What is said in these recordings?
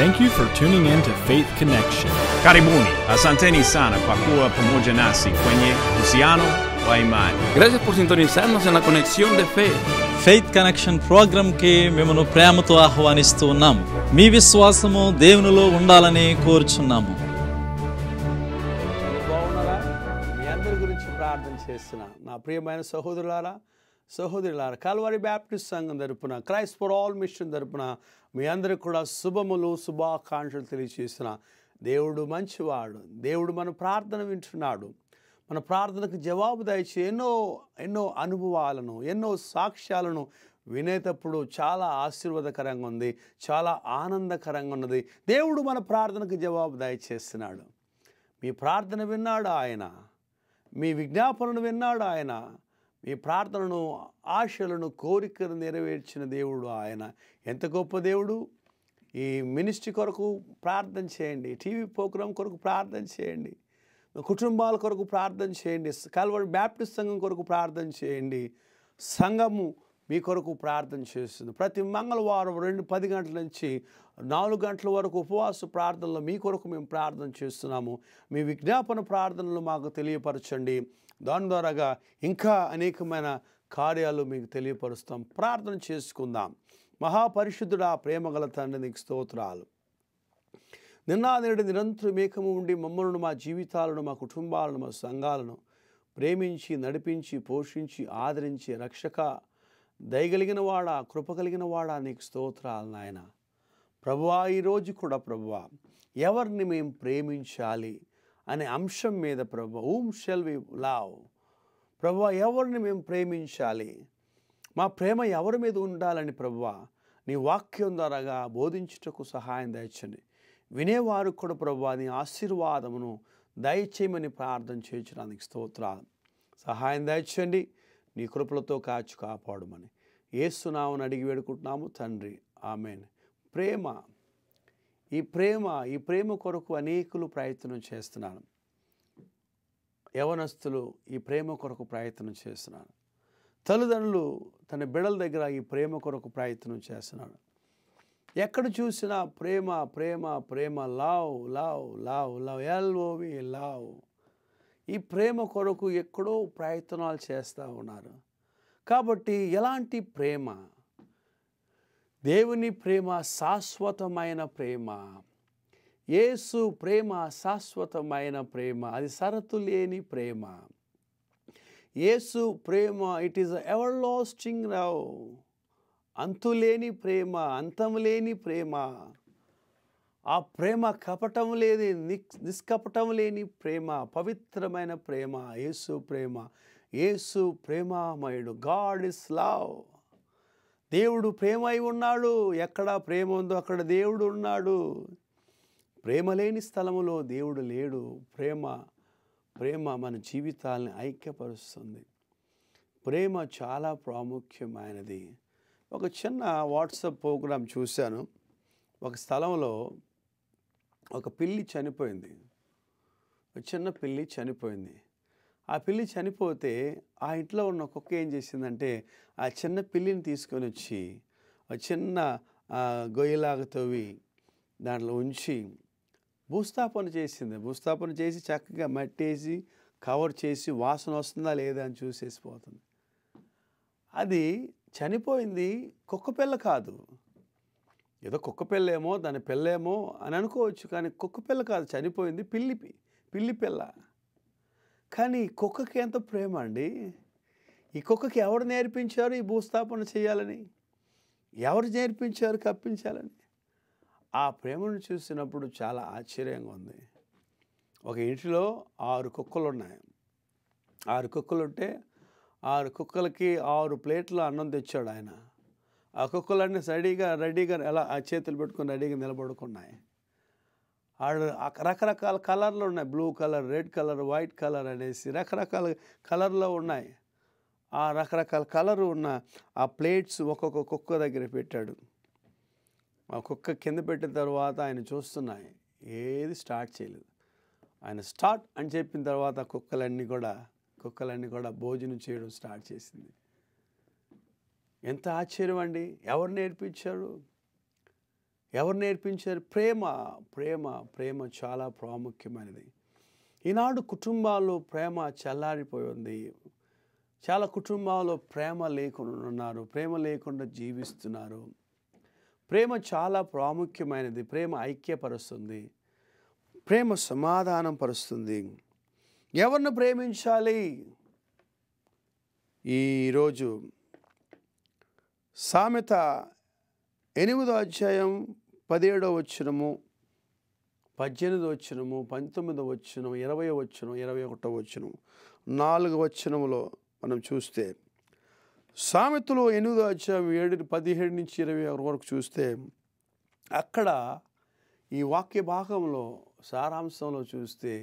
Thank you for tuning in to Faith Connection. Karibuni, asanteni sana kwa kuwa pamoja nasi kwenye uhusiano wa imani. Gracias por sintonizarnos en la conexión de fe. Faith connection ప్రోగ్రామ్కి మిమ్మల్ని ప్రేమతో ఆహ్వానిస్తూ ఉన్నాము. మీ విశ్వాసము దేవునిలో ఉండాలని కోరుచున్నాము. బాగున్నారా? మీ అందరి గురించి ప్రార్థన చేస్తున్నా. నా ప్రియమైన సహోదరులారా కాల్వరి బ్యాప్టిస్ట్ సంఘం తరపున క్రైస్ట్ ఫర్ ఆల్ మిషన్ తరపున మీ అందరికి కూడా శుభాకాంక్షలు తెలియజేస్తున్నా. దేవుడు మంచివాడు. దేవుడు మన ప్రార్థన వింటున్నాడు. మన ప్రార్థనకు జవాబు దయచే ఎన్నో అనుభవాలను, ఎన్నో సాక్ష్యాలను వినేటప్పుడు చాలా ఆశీర్వాదకరంగా ఉంది, చాలా ఆనందకరంగా ఉన్నది. దేవుడు మన ప్రార్థనకు జవాబు దయచేస్తున్నాడు. మీ ప్రార్థన విన్నాడు ఆయన, మీ విజ్ఞాపనను విన్నాడు ఆయన, మీ ప్రార్థనను, ఆశలను, కోరికను నెరవేర్చిన దేవుడు ఆయన. ఎంత గొప్ప దేవుడు! ఈ మినిస్ట్రీ కొరకు ప్రార్థన చేయండి, టీవీ ప్రోగ్రాం కొరకు ప్రార్థన చేయండి, కుటుంబాల కొరకు ప్రార్థన చేయండి, కాల్వరి బ్యాప్టిస్ట్ సంఘం కొరకు ప్రార్థన చేయండి. సంఘము మీ కొరకు ప్రార్థన చేస్తుంది. ప్రతి మంగళవారం 10 గంటల నుంచి 4 గంటల వరకు ఉపవాస ప్రార్థనలో మీ కొరకు మేము ప్రార్థన చేస్తున్నాము. మీ విజ్ఞాపన ప్రార్థనలు మాకు తెలియపరచండి. దాని ద్వారాగా ఇంకా అనేకమైన కార్యాలు మీకు తెలియపరుస్తాం. ప్రార్థన చేసుకుందాం. మహాపరిశుద్ధుడా, ప్రేమగల తండ్రి, నీకు స్తోత్రాలు. నేడు నిరంతరం ఏకము ఉండి మమ్మల్ని, మా జీవితాలను, మా కుటుంబాలను, మా సంఘాలను ప్రేమించి, నడిపించి, పోషించి, ఆదరించి, రక్షక, దయగలిగిన వాడా, కృప కలిగిన వాడా, నీకు స్తోత్రాలు నాయన. ప్రభువా, ఈరోజు కూడా ప్రభువా, ఎవరిని మేము ప్రేమించాలి అనే అంశం మీద ప్రభువా, whom shall we love? ప్రభువా, ఎవరిని మేము ప్రేమించాలి, మా ప్రేమ ఎవరి మీద ఉండాలని ప్రభువా నీ వాక్యం ద్వారాగా బోధించుటకు సహాయం దయచండి. వినేవారు కూడా ప్రభువా నీ ఆశీర్వాదమును దయచేయమని ప్రార్థన చేయించడానికి స్తోత్రాలు. సహాయం దయచండి. నీ కృపలతో కాపాడమని యేసు నామమున అడిగి వేడుకుంటున్నాము తండ్రి, ఆమేన్. ఈ ప్రేమ కొరకు అనేకులు ప్రయత్నం చేస్తున్నారు. యవనస్తులు ఈ ప్రేమ కొరకు ప్రయత్నం చేస్తున్నారు. తల్లిదండ్రులు తన బిడ్డల దగ్గర ఈ ప్రేమ కొరకు ప్రయత్నం చేస్తున్నాడు. ఎక్కడ చూసినా ప్రేమ ప్రేమ ప్రేమ, love love love love, LOV love. ఈ ప్రేమ కొరకు ఎక్కడో ప్రయత్నాలు చేస్తూ ఉన్నారు. కాబట్టి ఎలాంటి ప్రేమ? దేవుని ప్రేమ శాశ్వతమైన ప్రేమ. యేసు ప్రేమ శాశ్వతమైన ప్రేమ, అది షరతు లేని ప్రేమ. యేసు ప్రేమ, it is everlasting love. అంతులేని ప్రేమ, అంతం లేని ప్రేమ. ఆ ప్రేమ కపటం లేని, నిష్కపటం లేని ప్రేమ, పవిత్రమైన ప్రేమ యేసు ప్రేమ. యేసు ప్రేమమయుడు. God is love. దేవుడు ప్రేమ అయి ఉన్నాడు. ఎక్కడ ప్రేమ ఉందో అక్కడ దేవుడు ఉన్నాడు. ప్రేమ లేని స్థలములో దేవుడు లేడు. ప్రేమ మన జీవితాలను ఐక్యపరుస్తుంది. ప్రేమ చాలా ప్రాముఖ్యమైనది. ఒక చిన్న వాట్సాప్ ప్రోగ్రాం చూశాను. ఒక స్థలంలో ఒక పిల్లి చనిపోయింది. ఒక చిన్న పిల్లి చనిపోయింది. ఆ పిల్లి చనిపోతే ఆ ఇంట్లో ఉన్న కుక్క ఏం చేసిందంటే ఆ చిన్న పిల్లిని తీసుకొని వచ్చి ఒక చిన్న గొయ్యలాగా తవ్వి దాంట్లో ఉంచి భూస్థాపన చేసింది. భూస్థాపన చేసి చక్కగా మట్టేసి కవర్ చేసి వాసన వస్తుందా లేదా అని చూసేసిపోతుంది. అది చనిపోయింది కుక్క పిల్ల కాదు. ఏదో కుక్క పిల్లేమో దాని పిల్లేమో అని అనుకోవచ్చు, కానీ కుక్క పిల్ల కాదు, చనిపోయింది పిల్లి పిల్ల. కానీ కుక్కకి ఎంత ప్రేమ అండి! ఈ కుక్కకి ఎవరు నేర్పించారు ఈ భూస్థాపన చేయాలని? ఎవరు నేర్పించారు కప్పించాలని? ఆ ప్రేమను చూసినప్పుడు చాలా ఆశ్చర్యంగా ఉంది. ఒక ఇంటిలో 6 కుక్కలు ఉన్నాయి. 6 కుక్కలు ఉంటే 6 కుక్కలకి 6 ప్లేట్లు అన్నం తెచ్చాడు ఆయన. ఆ కుక్కలన్నీ రెడీగా ఎలా ఆ చేతులు పెట్టుకొని రెడీగా నిలబడుకున్నాయి. రకరకాల కలర్లు ఉన్నాయి. Blue colour, red colour, white colour అనేసి రకరకాల కలర్లో ఉన్నాయి. ఆ రకరకాల కలరు ఉన్న ఆ ప్లేట్స్ ఒక్కొక్క కుక్క దగ్గర పెట్టాడు. ఆ కుక్క కింద పెట్టిన తర్వాత ఆయన చూస్తున్నాయి, ఏది స్టార్ట్ చేయలేదు. ఆయన స్టార్ట్ అని చెప్పిన తర్వాత కుక్కలన్నీ కూడా భోజనం చేయడం స్టార్ట్ చేసింది. ఎంత ఆశ్చర్యం అండి! ఎవరు నేర్పించారు? ఎవరు నేర్పించారు? ప్రేమ. ప్రేమ ప్రేమ చాలా ప్రాముఖ్యమైనది. ఈనాడు కుటుంబాల్లో ప్రేమ చల్లారిపోయి ఉంది. చాలా కుటుంబాల్లో ప్రేమ లేకుండా ఉన్నారు, ప్రేమ లేకుండా జీవిస్తున్నారు. ప్రేమ చాలా ప్రాముఖ్యమైనది. ప్రేమ ఐక్యపరుస్తుంది, ప్రేమ సమాధానం పరుస్తుంది. ఎవరిని ప్రేమించాలి? ఈరోజు సామెత 8వ అధ్యాయం 17వ వచనము, 18వ వచనము, 19వ వచనం, 20వ వచనం, 21వ వచనం, 4 వచనములో మనం చూస్తే, సామెతలు 8వ అధ్యాయం 17 నుంచి 21 వరకు చూస్తే, అక్కడ ఈ వాక్య భాగంలో సారాంశంలో చూస్తే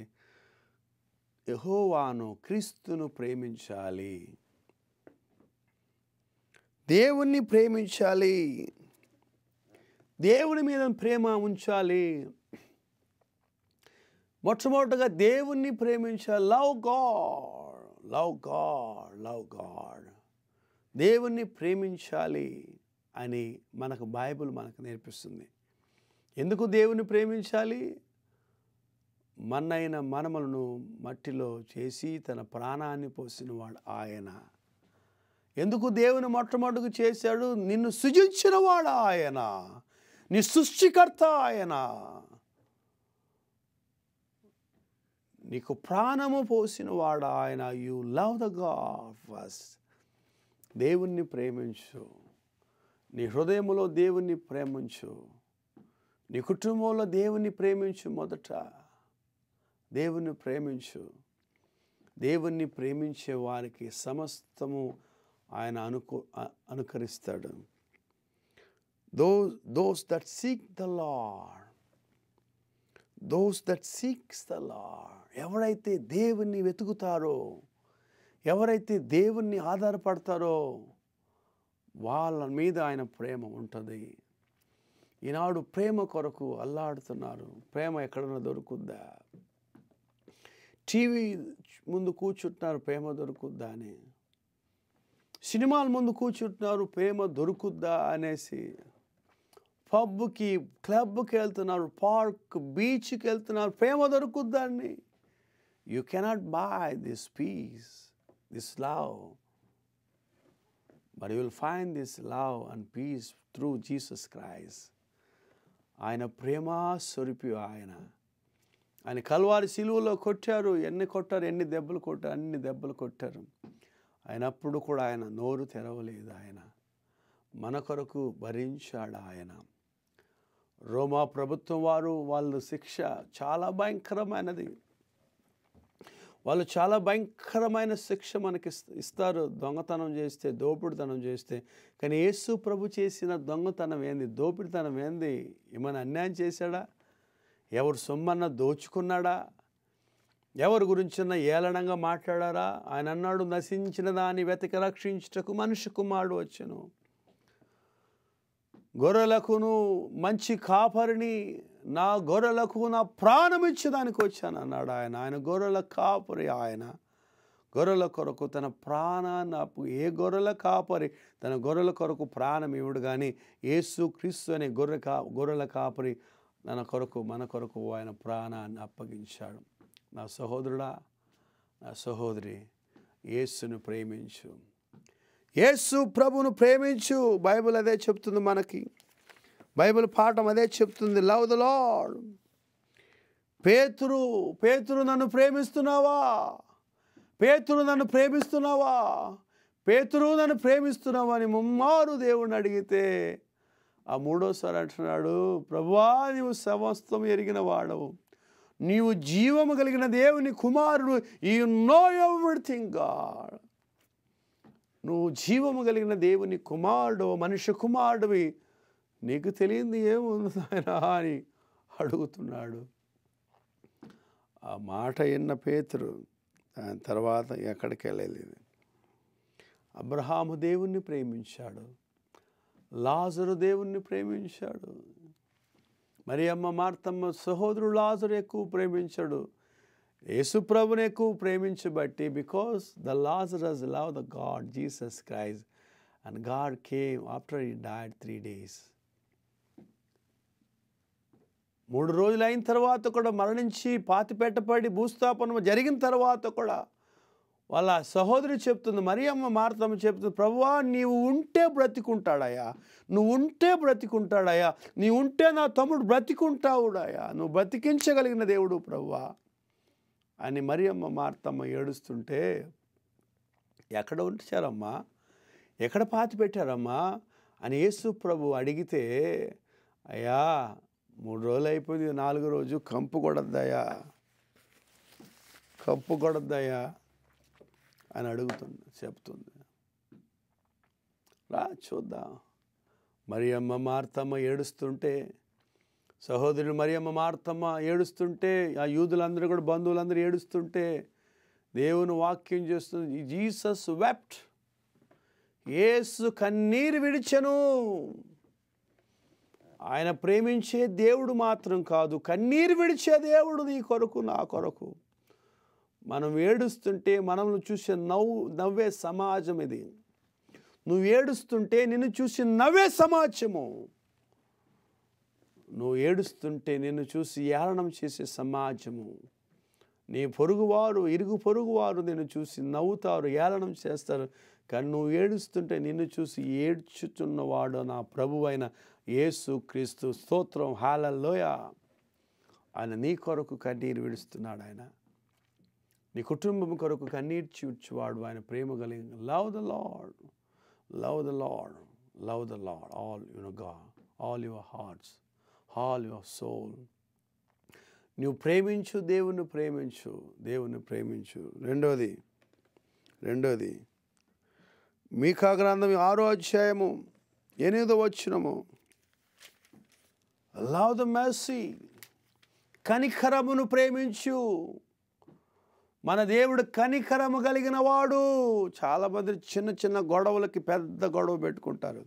యెహోవాను, క్రీస్తును ప్రేమించాలి, దేవుణ్ణి ప్రేమించాలి, దేవుని మీద ప్రేమ ఉంచాలి. మొట్టమొదటిగా దేవుణ్ణి ప్రేమించాలి. Love God, love God, love God. దేవుణ్ణి ప్రేమించాలి అని మనకు బైబిల్ మనకు నేర్పిస్తుంది. ఎందుకు దేవుని ప్రేమించాలి? మన్నైన మనములను మట్టిలో చేసి తన ప్రాణాన్ని పోసినవాడు ఆయన. ఎందుకు దేవుని మొట్టమొదటిగా చేశాడు? నిన్ను సృజించినవాడు ఆయన, నీ సృష్టికర్త ఆయన. నీకు ప్రాణము పోసినవాడు ఆయన. You love the God first. దేవుణ్ణి ప్రేమించు, నీ హృదయంలో దేవుణ్ణి ప్రేమించు, నీ కుటుంబంలో దేవుణ్ణి ప్రేమించు. మొదట దేవుణ్ణి ప్రేమించు. దేవుణ్ణి ప్రేమించే వారికి సమస్తము ఆయన అనుకరిస్తాడు. Those that seek the Lord, those that seeks the Lord, ఎవరైతే దేవుణ్ణి వెతుకుతారో, ఎవరైతే దేవుణ్ణి ఆధారపడతారో వాళ్ళ మీద ఆయన ప్రేమ ఉంటుంది. ఈనాడు ప్రేమ కొరకు అల్లాడుతున్నారు. ప్రేమ ఎక్కడన్నా దొరుకుద్దా? టీవీ ముందు కూర్చుంటున్నారు, ప్రేమ దొరుకుద్దా అని. సినిమాల ముందు కూర్చుంటున్నారు, ప్రేమ దొరుకుద్దా అనేసి. పబ్కి, క్లబ్కి వెళ్తున్నారు, పార్క్, బీచ్కి వెళ్తున్నారు, ప్రేమ దొరుకుద్దా అని. You cannot buy this peace, this love, but you will find this love and peace through Jesus Christ. ఆయన ప్రేమ స్వరూపి ఆయన. ఆయన కల్వారి సిలువలో కొట్టారు. ఎన్ని దెబ్బలు కొట్టారు, అన్ని దెబ్బలు కొట్టారు. అయినప్పుడు కూడా ఆయన నోరు తెరవలేదు. ఆయన మన కొరకు భరించాడు. ఆయన రోమా ప్రభుత్వం వారు వాళ్ళ శిక్ష చాలా భయంకరమైనది. వాళ్ళు చాలా భయంకరమైన శిక్ష మనకి ఇస్తారు దొంగతనం చేస్తే, దోపిడితనం చేస్తే. కానీ యేసు ప్రభు చేసిన దొంగతనం ఏంది, దోపిడితనం ఏంది? ఏమైనా అన్యాయం చేశాడా? ఎవరు సొమ్మన్న దోచుకున్నాడా? ఎవరి గురించిన ఏళనంగా మాట్లాడారా? ఆయన అన్నాడు, నశించిన దాన్ని వెతికి రక్షించుటకు మనిషి కుమారుడు వచ్చెను. గొర్రెలకును మంచి కాపరిని, నా గొర్రెలకు నా ప్రాణం ఇచ్చేదానికి వచ్చాను అన్నాడు ఆయన. ఆయన గొర్రెల కాపరి. ఆయన గొర్రెల కొరకు తన ప్రాణాన్ని ఏ గొర్రెల కాపరి తన గొర్రెల కొరకు ప్రాణం ఇవ్వడు. కానీ యేసు క్రీస్తు అనే గొర్రెల కాపరి మన కొరకు ఆయన ప్రాణాన్ని అప్పగించాడు. నా సహోదరుడా, నా సహోదరి, యేసును ప్రేమించు, యేసు ప్రభువును ప్రేమించు. బైబిల్ అదే చెప్తుంది మనకి. బైబిల్ పాఠం అదే చెప్తుంది. Love the lord. పేతురు నన్ను ప్రేమిస్తున్నావా? పేతురు నన్ను ప్రేమిస్తున్నావా? పేతురు నన్ను ప్రేమిస్తున్నావా అని ముమ్మారు దేవుణ్ణి అడిగితే ఆ మూడోసారి అంటున్నాడు, ప్రభువా నీవు సమస్తం ఎరిగిన వాడవు, నీవు జీవము కలిగిన దేవుని కుమారుడు, యు నో ఎవ్రీథింగ్ గాడ్. నువ్వు జీవము కలిగిన దేవుని కుమారుడు, మనిషి కుమారుడివి, నీకు తెలియంది ఏముంది ఆయన అని అడుగుతున్నాడు. ఆ మాట విన్న పేతురు దాని తర్వాత ఎక్కడికి వెళ్ళలేదు. అబ్రహాము దేవుణ్ణి ప్రేమించాడు, లాజరు దేవుణ్ణి ప్రేమించాడు, మరియమ్మ మార్తమ్మ సహోదరుడు లాజరు ఎక్కువ ప్రేమించాడు. యేసు ప్రభుని ఎక్కువ ప్రేమించబట్టి, because the Lazarus love the God Jesus Christ and God came after he died 3 days. 3 రోజులు అయిన తర్వాత కూడా మరణించి పాతిపెట్టబడి భూస్థాపన జరిగిన తర్వాత కూడా వాళ్ళ సహోదరి చెప్తుంది, మరియమ్మ మార్తమ్మ చెప్తుంది, ప్రభువా నీవు ఉంటే బ్రతికుంటాడయ్యా, నువ్వు ఉంటే బ్రతికుంటాడయ్యా, నీ ఉంటే నా తమ్ముడు బ్రతికుంటావుడాయా, నువ్వు బ్రతికించగలిగిన దేవుడు ప్రభువా అని మరియమ్మ మార్తమ్మ ఏడుస్తుంటే, ఎక్కడ ఉంచారమ్మా, ఎక్కడ పాతి పెట్టారమ్మా అని యేసు ప్రభు అడిగితే, అయ్యా 3 రోజులు అయిపోయింది, 4వ రోజు కంపు కొడద్దయ్యా, కంపు కొడద్దయ్యా అని అడుగుతుంది, చెప్తుంది. రా చూద్దాం. మరియమ్మ మార్తమ్మ ఏడుస్తుంటే, సహోదరుడు మరియమ్మ మార్తమ్మ ఏడుస్తుంటే, ఆ యూదులందరూ కూడా బంధువులందరూ ఏడుస్తుంటే దేవుని వాక్యం చేస్తుంది, జీసస్ వెప్ట్, యేసు కన్నీరు విడిచెను. ఆయన ప్రేమించే దేవుడు మాత్రం కాదు, కన్నీరు విడిచే దేవుడు నీ కొరకు నా కొరకు. మనం ఏడుస్తుంటే మనల్ని చూసి నవ్వే సమాజం ఇది. నువ్వు ఏడుస్తుంటే నిన్ను చూసి నవ్వే సమాజము. నువ్వు ఏడుస్తుంటే నిన్ను చూసి ఏళనం చేసే సమాజము. నీ పొరుగువారు, ఇరుగు పొరుగువారు నిన్ను చూసి నవ్వుతారు, ఏళనం చేస్తారు. కానీ నువ్వు ఏడుస్తుంటే నిన్ను చూసి ఏడ్చుతున్నవాడు నా ప్రభువైన యేసు క్రీస్తు. స్తోత్రం, హల్లెలూయా. ఆయన నీ కొరకు కన్నీరు విడుస్తున్నాడు. ఆయన నీ కుటుంబం కొరకు కన్నీరు చూడ్చువాడు. ఆయన ప్రేమ కలిగి. Love the Lord, love the Lord, love the Lord, all God, all your hearts, all your soul. నువ్వు ప్రేమించు, దేవుని ప్రేమించు, దేవుని ప్రేమించు. రెండోది మీకా గ్రంథం 6వ అధ్యాయము 8వ వచనము, లవ్ ద మెర్సీ, కనికరమును ప్రేమించు. మన దేవుడు కనికరము కలిగిన వాడు. చాలామంది చిన్న చిన్న గొడవలకి పెద్ద గొడవ పెట్టుకుంటారు.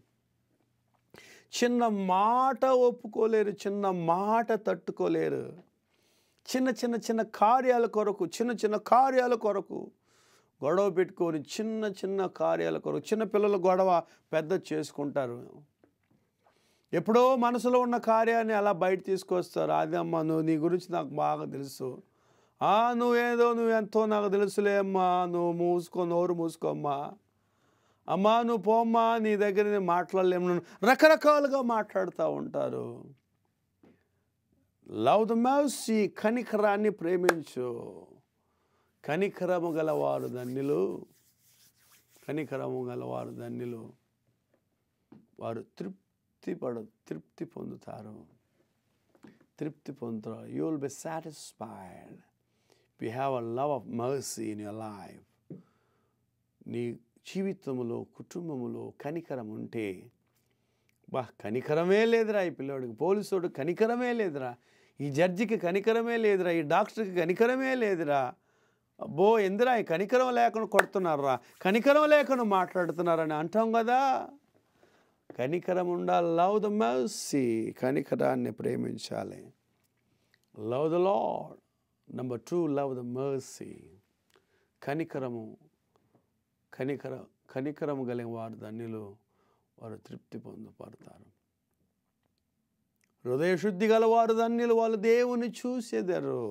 చిన్న మాట ఒప్పుకోలేరు, చిన్న మాట తట్టుకోలేరు. చిన్న కార్యాల కొరకు, చిన్న కార్యాల కొరకు గొడవ పెట్టుకొని, చిన్న కార్యాల కొరకు చిన్న పిల్లల గొడవ పెద్ద చేసుకుంటారు. ఎప్పుడో మనసులో ఉన్న కార్యాన్ని అలా బయట తీసుకొస్తారు. అది అమ్మ, నువ్వు నీ గురించి నాకు బాగా తెలుసు, నువ్వెంతో నాకు తెలుసులే అమ్మా, నువ్వు నోరు మూసుకోమ్మా, అమ్మా నువ్వు పోమ్మా, నీ దగ్గర నేను మాట్లాడలేము, రకరకాలుగా మాట్లాడుతూ ఉంటారు. లవ్ ద మెర్సీ, కనికరాన్ని ప్రేమించు. కనికరము గలవారు ధన్యులు, కనికరము గలవారు ధన్యులు, వారు తృప్తి పొందుతారు. You will be satisfied if you have a love of mercy in your life. నీ జీవితంలో, కుటుంబంలో కనికరం ఉంటే, కనికరమే లేదురా ఈ పిల్లోడికి, పోలీసోడు కనికరమే లేదురా, ఈ జడ్జికి కనికరమే లేదురా, ఈ డాక్టర్కి కనికరమే లేదురా, అబ్బో ఎందురా ఈ కనికరం లేకుండా కొడుతున్నారా, కనికరం లేకుండా మాట్లాడుతున్నారని అంటాం కదా. కనికరం ఉండాలి. లవ్ ద మెర్సీ, కనికరాన్ని ప్రేమించాలి. Love the lord. Number 2, love the mercy. కనికరము కలిగిన వారు ధన్యులు, వారు తృప్తి పొందుపడతారు. హృదయ శుద్ధి గలవారు ధన్యులు, వాళ్ళు దేవుని చూసేదారు.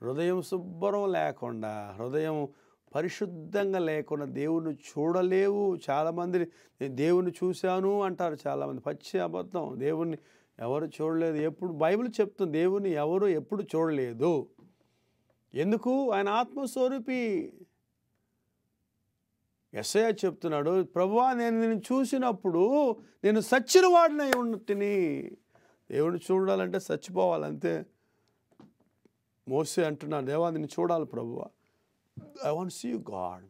హృదయం శుభ్రం లేకుండా, హృదయం పరిశుద్ధంగా లేకుండా దేవుని చూడలేవు. చాలామంది నేను దేవుని చూశాను అంటారు, చాలామంది పచ్చి అబద్ధం. దేవుణ్ణి ఎవరు చూడలేదు. ఎప్పుడు బైబిల్ చెప్తుంది దేవుని ఎవరు ఎప్పుడు చూడలేదు. ఎందుకు? ఆయన ఆత్మస్వరూపి. యెషయా చెప్తున్నాడు, ప్రభువా నేను నిన్ను చూసినప్పుడు నేను సచ్చిన వాడినై ఉన్నట్టుని. దేవుని చూడాలంటే చచ్చిపోవాలంతే. మోసే అంటున్నాడు, దేవా నిన్ను చూడాలి ప్రభువా, I want see you God.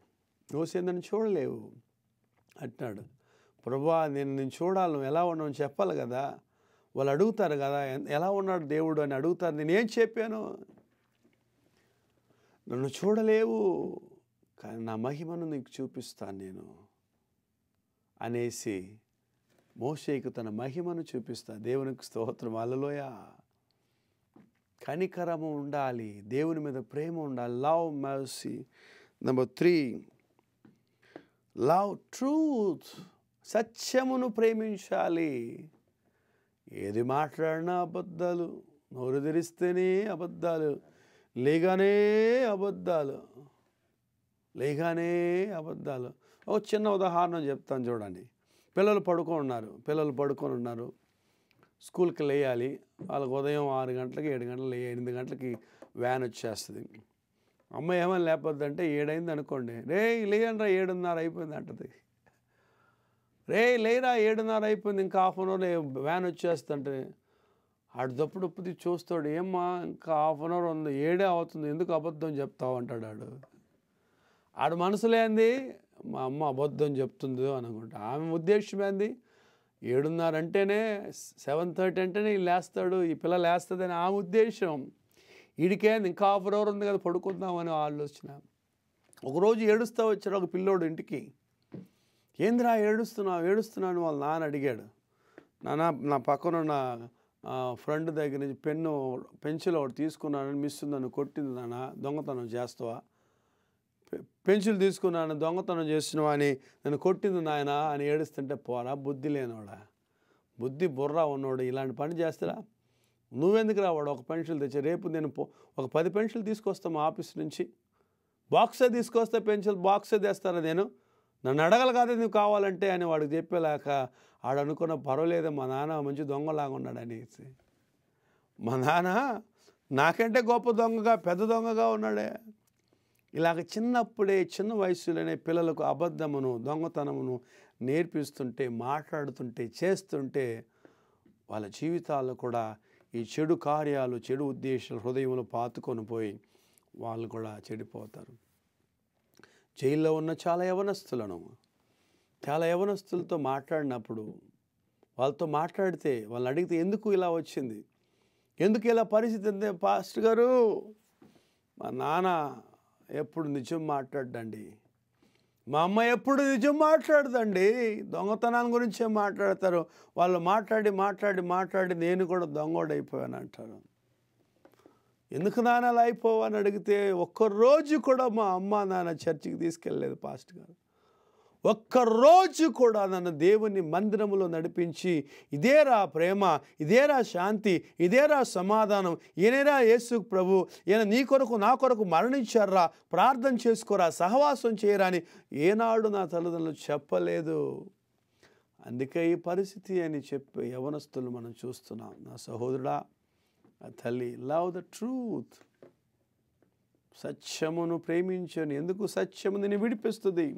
మోసే నన్ను చూడలేవు అంటున్నాడు. ప్రభువా నేను చూడాలి, నువ్వు ఎలా ఉన్నావు చెప్పాలి కదా. వాళ్ళు అడుగుతారు కదా, ఎలా ఉన్నాడు దేవుడు అని అడుగుతారు. నేనేం చెప్పాను? నన్ను చూడలేవు, కానీ నా మహిమను నీకు చూపిస్తాను నేను అనేసి మోషేకు తన మహిమను చూపిస్తా. దేవునికి స్తోత్రం, హల్లెలూయా. కనికరము ఉండాలి, దేవుని మీద ప్రేమ ఉండాలి. Love mercy. Number 3, love truth. సత్యమును ప్రేమించాలి. ఏది మాట్లాడినా అబద్ధాలు, నోరు తెరిస్తేనే అబద్ధాలు, లేగానే అబద్ధాలు, లేగానే అబద్ధాలు. ఒక చిన్న ఉదాహరణ చెప్తాను చూడండి. పిల్లలు పడుకొని ఉన్నారు. స్కూల్కి లేయాలి. వాళ్ళకి ఉదయం 6 గంటలకి 7 గంటలకు 8 గంటలకి వ్యాన్ వచ్చేస్తుంది. అమ్మ ఏమైనా లేకపోద్దంటే 7 అయింది అనుకోండి, రే లేయండి రా 7:30 అయిపోయింది అంటది. రే లేరా 7:30 అయిపోయింది, ఇంకా హాఫ్ అన్ అవర్ వ్యాన్ వచ్చేస్తుంటే ఆడు దప్పుడు ఉప్పుది చూస్తాడు, ఏమ్మా ఇంకా హాఫ్ అన్ అవర్ ఉంది, 7 అవుతుంది, ఎందుకు అబద్ధం చెప్తావు అంటాడు. ఆడు మనసులో ఏంది, మా అమ్మ అబద్ధం చెప్తుంది అనుకుంటా. ఆమె ఉద్దేశం ఏంది, 7:30 అంటేనే 7:30 అంటేనే వీళ్ళు లేస్తాడు, ఈ పిల్ల లేస్తుందని ఆమె ఉద్దేశం. వీడికేంది ఇంకా హాఫ్ అన్ అవర్ ఉంది కదా పడుకుందామని ఆలోచన. ఒకరోజు ఏడుస్తూ వచ్చాడు ఒక పిల్లోడు ఇంటికి. ఏందిరా ఏడుస్తున్నాను వాళ్ళ నాన్న అడిగాడు. నాన్న నా పక్కనున్న ఫ్రెండ్ దగ్గర నుంచి పెన్సిల్ ఒకటి తీసుకున్నానని మిస్ నన్ను కొట్టింది నాన్న, దొంగతనం చేస్తావా, పెన్సిల్ తీసుకున్నాను దొంగతనం చేసినావా అని నన్ను కొట్టింది నాయన అని ఏడుస్తుంటే, పోరా బుద్ధి లేనోడా, బుద్ధి బుర్రా ఉన్నోడు ఇలాంటి పని చేస్తారా, నువ్వెందుకు రావాడు ఒక పెన్సిల్ తెచ్చి, రేపు నేను ఒక 10 పెన్సిల్ తీసుకొస్తాం మా ఆఫీస్ నుంచి, బాక్సే తీసుకొస్తే పెన్సిల్ బాక్సే తెస్తారా, నేను నన్ను అడగలు కాదు నువ్వు కావాలంటే అని వాడికి చెప్పేలాక ఆడు అనుకున్న పర్వాలేదు మా నాన్న మంచి దొంగలాగా ఉన్నాడు అనేసి. మా నాన్న నాకంటే గొప్ప దొంగగా పెద్ద దొంగగా ఉన్నాడే. ఇలాగ చిన్నప్పుడే చిన్న వయసులోనే పిల్లలకు అబద్ధమును దొంగతనమును నేర్పిస్తుంటే, మాట్లాడుతుంటే, చేస్తుంటే వాళ్ళ జీవితాల్లో కూడా ఈ చెడు కార్యాలు, చెడు ఉద్దేశాలు హృదయంలో పాతుకొని పోయి వాళ్ళు కూడా చెడిపోతారు. జైల్లో ఉన్న చాలా యవనస్తులతో మాట్లాడినప్పుడు, వాళ్ళతో మాట్లాడితే వాళ్ళని అడిగితే ఎందుకు ఇలా వచ్చింది, ఎందుకు ఇలా పరిస్థితి ఉంది, పాస్టర్ గారు మా నాన్న ఎప్పుడు నిజం మాట్లాడండి, మా అమ్మ ఎప్పుడు నిజం మాట్లాడదండి, దొంగతనాన్ని గురించే మాట్లాడతారు, వాళ్ళు మాట్లాడి నేను కూడా దొంగోడైపోయాను అంటారు. ఎందుకు నాన్న అలా అయిపోవని అడిగితే, ఒక్కరోజు కూడా మా అమ్మ నాన్న చర్చికి తీసుకెళ్ళలేదు పాస్టర్ గారు, ఒక్కరోజు కూడా నన్ను దేవుని మందిరంలో నడిపించి, ఇదేరా ప్రేమ, ఇదేరా శాంతి, ఇదేరా సమాధానం, ఈయనేరా యేసు ప్రభు, ఈయన నీ కొరకు నా కొరకు మరణించారా, ప్రార్థన చేసుకోరా, సహవాసం చేయరా అని ఏనాడు నా తల్లిదండ్రులు చెప్పలేదు. అందుకే ఈ పరిస్థితి అని చెప్పే యవనస్తులు మనం చూస్తున్నాం. నా సహోదరుడా, తల్లి, లవ్ ద ట్రూత్, సత్యమును ప్రేమించని, ఎందుకు సత్యము నిన్ను విడిపిస్తుంది.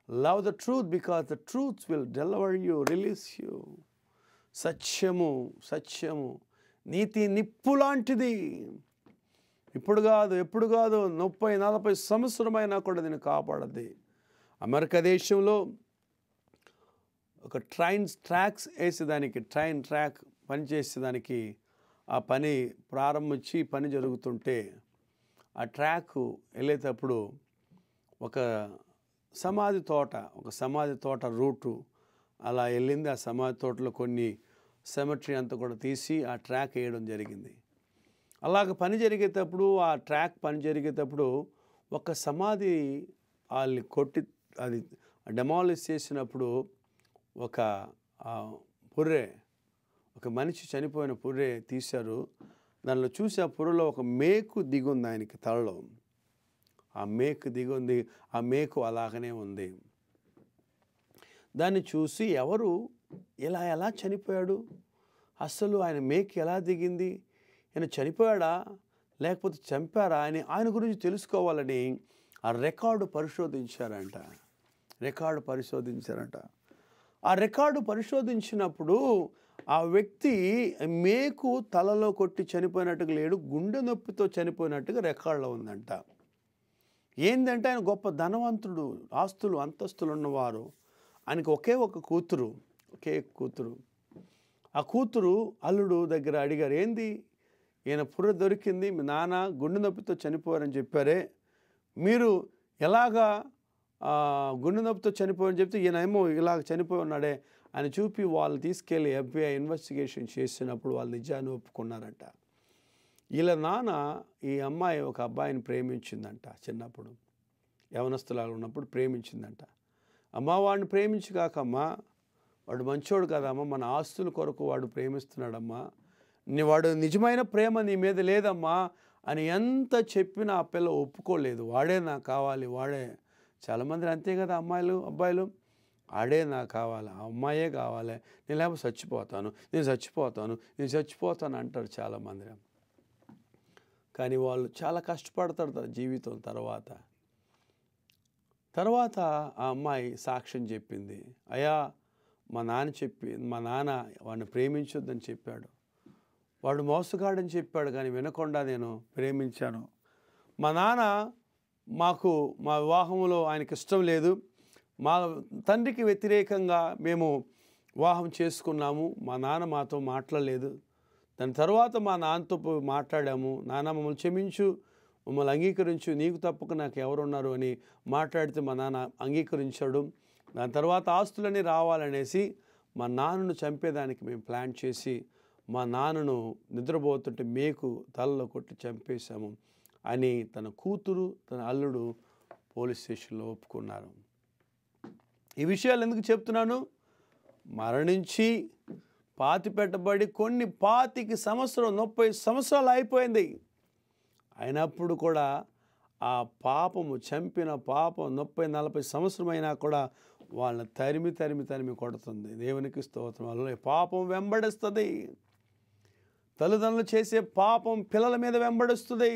Love the truth because the truth will deliver you, release you. సత్యము నీతి నిప్పు లాంటిది. ఇప్పుడు కాదు, ఎప్పుడు కాదు, 30-40 సంవత్సరమైనా కూడా దీన్ని కాపాడద్ది. అమెరికా దేశంలో ఒక ట్రైన్ ట్రాక్ పనిచేసేదానికి ఆ పని ప్రారంభించి పని జరుగుతుంటే, ఆ ట్రాక్ వెళ్ళేటప్పుడు ఒక సమాధి తోట రూటు అలా వెళ్ళింది. ఆ సమాధి తోటలో కొన్ని సెమెట్రీ అంతా కూడా తీసి ఆ ట్రాక్ వేయడం జరిగింది. అలాగ పని జరిగేటప్పుడు, ఆ ట్రాక్ పని జరిగేటప్పుడు ఒక సమాధి వాళ్ళని కొట్టి అది డెమాలిష్ చేసినప్పుడు ఒక మనిషి చనిపోయిన పుర్రె తీశారు. దానిలో చూసి ఆ పుర్రెలో ఒక మేకు దిగుంది ఆయనకి తలలో. ఆ మేకు దిగుంది, ఆ మేకు అలాగనే ఉంది. దాన్ని చూసి ఎవరు ఎలా చనిపోయాడు, అసలు ఆయన మేకు ఎలా దిగింది, ఆయన చనిపోయాడా లేకపోతే చంపారా అని ఆయన గురించి తెలుసుకోవాలని ఆ రికార్డు పరిశోధించారంట. ఆ రికార్డు పరిశోధించినప్పుడు ఆ వ్యక్తి మేకు తలలో కొట్టి చనిపోయినట్టుగా లేడు, గుండె నొప్పితో చనిపోయినట్టుగా రికార్డులో ఉందంట. ఏంటంటే ఆయన గొప్ప ధనవంతుడు, ఆస్తులు అంతస్తులు ఉన్నవారు. ఆయనకి ఒకే కూతురు. ఆ కూతురు అల్లుడు దగ్గర అడిగారు, ఏంది ఈయన పుర్రె దొరికింది, మీ నాన్న గుండె నొప్పితో చనిపోయారని చెప్పారే, మీరు ఎలాగా గుండె నొప్పితో చనిపోయారని చెప్తే ఈయన ఏమో ఇలాగ చనిపోయి ఉన్నాడే అని చూపి వాళ్ళు తీసుకెళ్ళి FBI ఇన్వెస్టిగేషన్ చేసినప్పుడు వాళ్ళు నిజాన్ని ఒప్పుకున్నారంట. వీళ్ళ నాన్న ఈ అమ్మాయి ఒక అబ్బాయిని ప్రేమించిందంట. చిన్నప్పుడు యవనస్తులాగా ఉన్నప్పుడు ప్రేమించిందంట. అమ్మ వాడిని ప్రేమించి కాకమ్మా వాడు మంచోడు కదమ్మా, మన ఆస్తుల కొరకు వాడు ప్రేమిస్తున్నాడమ్మా, వాడు నిజమైన ప్రేమ నీ మీద లేదమ్మా అని ఎంత చెప్పినా ఆ పిల్ల ఒప్పుకోలేదు. వాడే నాకు కావాలి, వాడే. చాలామంది అంతే కదా అమ్మాయిలు అబ్బాయిలు, ఆడే నాకు కావాలి, ఆ అమ్మాయే కావాలి, నేను లేకపోతే చచ్చిపోతాను, నేను చచ్చిపోతాను అంటారు చాలామంది. కానీ వాళ్ళు చాలా కష్టపడతారు జీవితం. తర్వాత ఆ అమ్మాయి సాక్ష్యం చెప్పింది, అయ్యా మా నాన్న వాడిని ప్రేమించొద్దని చెప్పాడు, వాడు మోసగాడని చెప్పాడు, కానీ వినకుండా నేను ప్రేమించాను. మా నాన్న మా వివాహంలో ఆయనకి ఇష్టం లేదు, మా తండ్రికి వ్యతిరేకంగా మేము వివాహం చేసుకున్నాము, మా నాన్న మాతో మాట్లాడలేదు. దాని తర్వాత మా నాన్నతో మాట్లాడాము, నాన్న మమ్మల్ని క్షమించు, మమ్మల్ని అంగీకరించు, నీకు తప్పక నాకు ఎవరున్నారు అని మాట్లాడితే మా నాన్న అంగీకరించాడు. దాని తర్వాత ఆస్తులన్నీ రావాలనేసి మా నాన్నను చంపేదానికి మేము ప్లాన్ చేసి మా నాన్నను నిద్రపోతుంటే మేకు తలలో కొట్టి చంపేశాము అని తన కూతురు తన అల్లుడు పోలీస్ స్టేషన్లో ఒప్పుకున్నారు. ఈ విషయాలు ఎందుకు చెప్తున్నాను? మరణించి పాతిపెట్టబడి 25 సంవత్సరాలు 30 సంవత్సరాలు అయిపోయింది. అయినప్పుడు కూడా ఆ పాపము చంపిన పాపం 30-40 సంవత్సరం అయినా కూడా వాళ్ళని తరిమి కొడుతుంది. దేవునికి స్తోత్రం. వల్ల పాపం వెంబడిస్తుంది. తల్లిదండ్రులు చేసే పాపం పిల్లల మీద వెంబడిస్తుంది,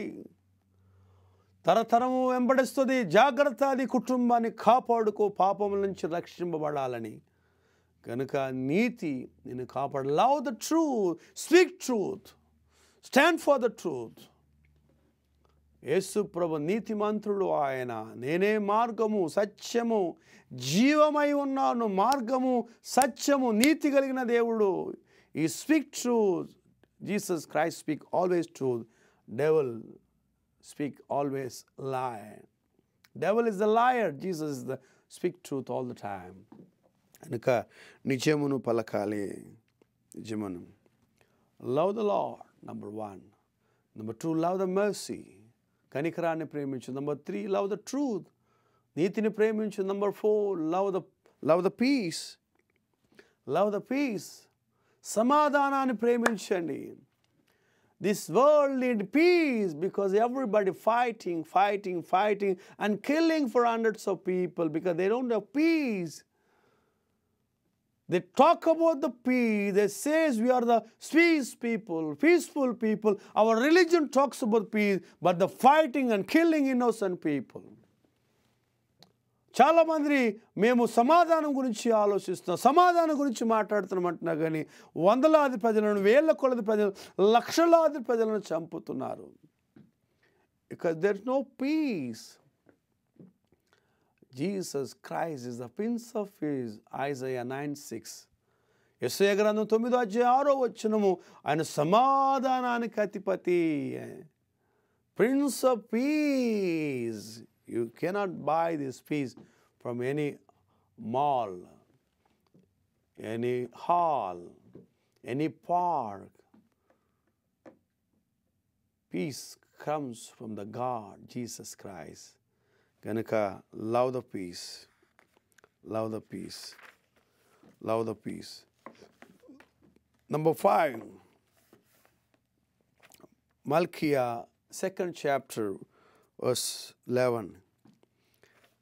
తరతరము వెంబడిస్తుంది. జాగ్రత్త, అది కుటుంబాన్ని కాపాడుకో, పాపముల నుంచి రక్షింపబడాలని. కనుక నీతి నేను కాపాడు. Love the truth, speak truth, stand for the truth. Yesu ప్రభు నీతిమంతుడు ఆయన. నేనే మార్గము సత్యము జీవమై ఉన్నాను. మార్గము సత్యము నీతి కలిగిన దేవుడు. He speak truth. Jesus Christ speak always truth. Devil speak always lie. Devil is the liar. Jesus is the speak truth all the time. కనుక నిజమును పలకాలి. నిజమును. Love the Lord, number 1. Number 2, love the mercy. కనికరాన్ని ప్రేమించు. Number 3, love the truth. నీతిని ప్రేమించు. Number 4, love the peace. Love the peace. సమాధానాన్ని ప్రేమించండి. This world need peace because everybody fighting and killing for hundreds of people because they don't have peace. They talk about the peace. They say we are the peaceful people. Our religion talks about peace, but the fighting and killing innocent people. చాలామంది మేము సమాధానం గురించి ఆలోచిస్తున్నాం, సమాధానం గురించి మాట్లాడుతున్నామంటున్నా కానీ వందలాది ప్రజలను, వేల కొలది ప్రజలు, లక్షలాది ప్రజలను చంపుతున్నారు. Because there is no peace. Jesus Christ is the Prince of Peace. Isaiah 9:6. యెషయా గ్రంథం 9:6 ఆయన సమాధానానికి అధిపతి. Prince of Peace. You cannot buy this peace from any mall, any hall, any park. Peace comes from the God, Jesus Christ. Ganaka, love the peace. Love the peace. Love the peace. Number 5, Malchiah, 2nd chapter, verse 11.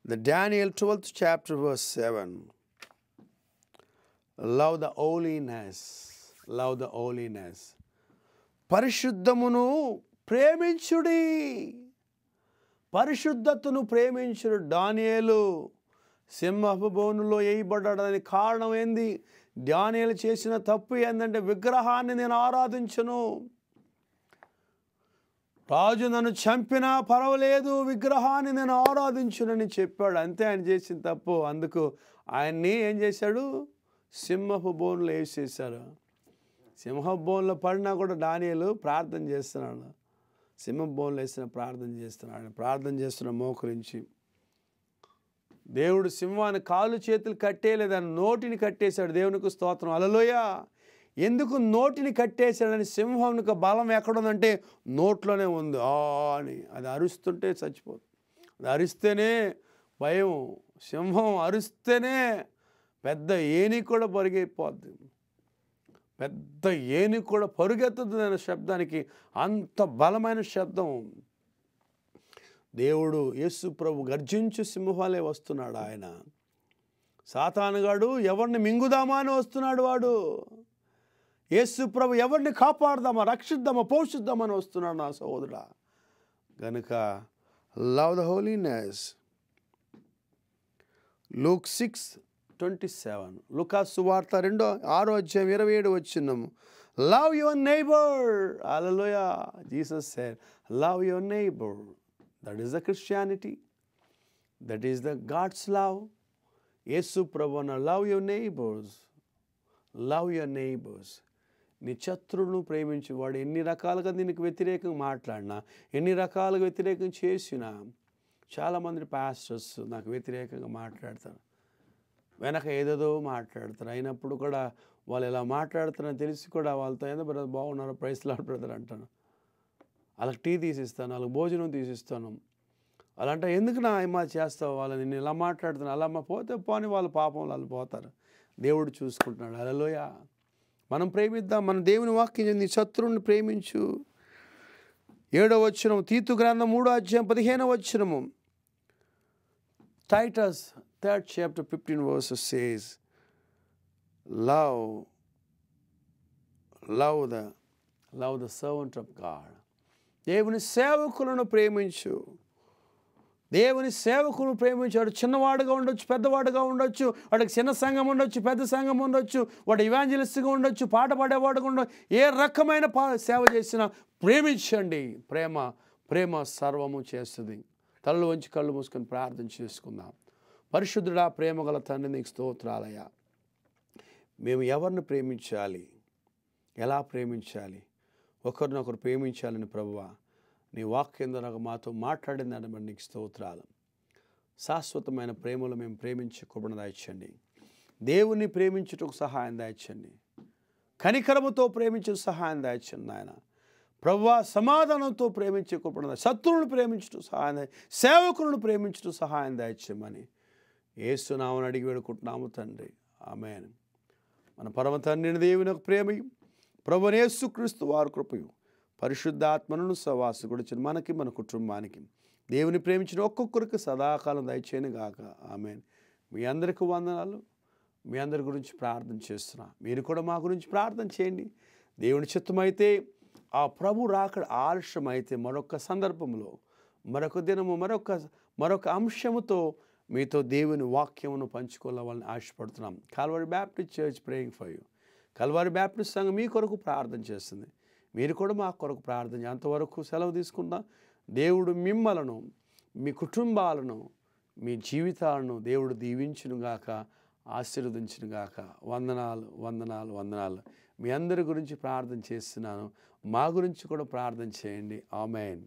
The Daniel 12th chapter, verse 7. Love the holiness. Love the holiness. పరిశుద్ధమును ప్రేమించుడి. పరిశుద్ధతను ప్రేమించుడు. దానియేలు సింహపు బోనులో వేయబడడానికి కారణం ఏంది? దానియేలు చేసిన తప్పు ఏంటంటే విగ్రహాన్ని నేను ఆరాధించను, రాజు నన్ను చంపినా పర్వాలేదు, విగ్రహాన్ని నేను ఆరాధించునని చెప్పాడు. అంతే ఆయన చేసిన తప్పు. అందుకు ఆయన్ని ఏం చేశాడు? సింహపు బోన్లో వేసేసారు. సింహపు బోన్లో పడినా కూడా దానియేలు ప్రార్థన చేస్తున్నాడు. సింహపు బోన్లో వేసిన ప్రార్థన చేస్తున్నాడు. ప్రార్థన చేస్తున్న మోకరించి దేవుడు సింహాన్ని కాళ్ళు చేతులు కట్టేయలేదని నోటిని కట్టేశాడు. దేవునికి స్తోత్రం. హల్లెలూయా. ఎందుకు నోటిని కట్టేశాడని? సింహానికి బలం ఎక్కడుందంటే నోట్లోనే ఉంది అని. అది అరుస్తుంటే చచ్చిపోతుంది. అది అరిస్తేనే భయం. సింహం అరిస్తేనే పెద్ద ఏనుగు కూడా పరుగైపోద్ది, పెద్ద ఏనుగు కూడా పరుగెత్తుతుంది అనే శబ్దానికి అంత బలమైన శబ్దం. దేవుడు యేసు ప్రభు గర్జించు సింహాలే వస్తున్నాడు. ఆయన సాతానుగాడు ఎవరిని మింగుదామా అని వస్తున్నాడు. వాడు యేసు ప్రభు ఎవరిని కాపాడదామా, రక్షిద్దామా, పోషిద్దామని వస్తున్నాడు నా సహోదరుడా. గనుక love the holiness. Luke 6:27, Luka సువార్త 6:27 love your neighbour. Hallelujah. Jesus said love your neighbour. That is the Christianity, that is the God's love. Yesu ప్రభు అన్న love your neighbours, love your neighbours. నీ శత్రువును ప్రేమించి. వాడు ఎన్ని రకాలుగా దీనికి వ్యతిరేకంగా మాట్లాడినా, ఎన్ని రకాలుగా వ్యతిరేకం చేసినా, చాలామంది పాస్టర్స్ నాకు వ్యతిరేకంగా మాట్లాడతారు, వెనక ఏదేదో మాట్లాడతారు. అయినప్పుడు కూడా వాళ్ళు ఇలా మాట్లాడుతారని తెలిసి కూడా వాళ్ళతో ఏదో బ్రదర్ బాగున్నారు, ప్రైస్ లార్డ్ బ్రదర్ అంటాను. వాళ్ళకి టీ తీసిస్తాను, వాళ్ళకి భోజనం తీసిస్తాను. అలాంటి ఎందుకు నా ఏమా చేస్తావు, వాళ్ళని నేను ఇలా మాట్లాడుతాను. అలా పోతే పోని వాళ్ళ పాపం వాళ్ళు పోతారు, దేవుడు చూసుకుంటున్నాడు. హల్లెలూయా. మనం ప్రేమిద్దాం. మన దేవుని వాక్యం నీ శత్రువుని ప్రేమించు. 7వ వచనం, తీతు గ్రంథం 3:15 Titus 3rd chapter 15 verses says, love the servant of God. దేవుని సేవకులను ప్రేమించు. దేవుని సేవకులను ప్రేమించాడు. చిన్నవాడుగా ఉండొచ్చు, పెద్దవాడుగా ఉండొచ్చు, వాడికి చిన్న సంఘం ఉండొచ్చు, పెద్ద సంఘం ఉండొచ్చు, వాడు ఇవాంజలిస్ట్గా ఉండొచ్చు, పాట పాడేవాడుగా ఉండొచ్చు. ఏ రకమైన సేవ చేసినా ప్రేమించండి. ప్రేమ సర్వము చేస్తుంది. తలలు వంచి కళ్ళు మూసుకొని ప్రార్థన చేసుకుందాం. పరిశుద్ధుడా, ప్రేమ గల తండ్రి, నీకు స్తోత్రాలయ్యా. మేము ఎవరిని ప్రేమించాలి, ఎలా ప్రేమించాలి, ఒకరినొకరు ప్రేమించాలని ప్రభువా నీ వాక్యం ద్వారా మాతో మాట్లాడిన దాన్ని బట్టి నీకు స్తోత్రాలు. శాశ్వతమైన ప్రేమలో మేము ప్రేమించే కృపణ దాయిచ్చండి. దేవుని ప్రేమించుటకు సహాయం దాయిచ్చండి. కనికరముతో ప్రేమించే సహాయం దాయిచ్చండి నాయన. ప్రభువా, సమాధానంతో ప్రేమించే కృపణ, శత్రువులను ప్రేమించుటూ సహాయం దాయి, సేవకులను ప్రేమించుటూ సహాయం దాయిచ్చమని యేసు నామమున అడిగి వేడుకుంటున్నాము తండ్రి. ఆమేన్. మన పరమ తండ్రిని దేవుని యొక్క ప్రేమయు ప్రభువైన యేసుక్రీస్తు వారి కృపయు పరిశుద్ధాత్మను సహవాసం కూడా మనకి, మన కుటుంబానికి, దేవుని ప్రేమించిన ఒక్కొక్కరికి సదాకాలం దయచేయను గాక. ఆమేన్. మీ అందరికీ వందనాలు. మీ అందరి గురించి ప్రార్థన చేస్తున్నా. మీరు కూడా మా గురించి ప్రార్థన చేయండి. దేవుని చిత్తమైతే ఆ ప్రభు రాకడ ఆలస్యం అయితే మరొక సందర్భంలో, మరొక దినము, మరొక అంశముతో మీతో దేవుని వాక్యమును పంచుకోవాలని ఆశపడుతున్నాం. Calvary Baptist Church praying for you. Calvary Baptist సంఘం మీ కొరకు ప్రార్థన చేస్తుంది. మీరు కూడా మా కొరకు ప్రార్థన. అంతవరకు సెలవు తీసుకుందాం. దేవుడు మిమ్మలను, మీ కుటుంబాలను, మీ జీవితాలను దేవుడు దీవించునుగాక, ఆశీర్వదించునుగాక. వందనాలు. మీ అందరి గురించి ప్రార్థన చేస్తున్నాను. మా గురించి కూడా ప్రార్థన చేయండి. ఆమేన్.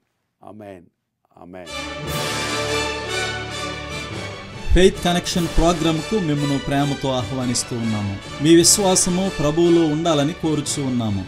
ఫెయిత్ కనెక్షన్ ప్రోగ్రాంకు మిమ్మల్ని ప్రేమతో ఆహ్వానిస్తూ ఉన్నాము. మీ విశ్వాసము ప్రభువులో ఉండాలని కోరుచూ ఉన్నాము.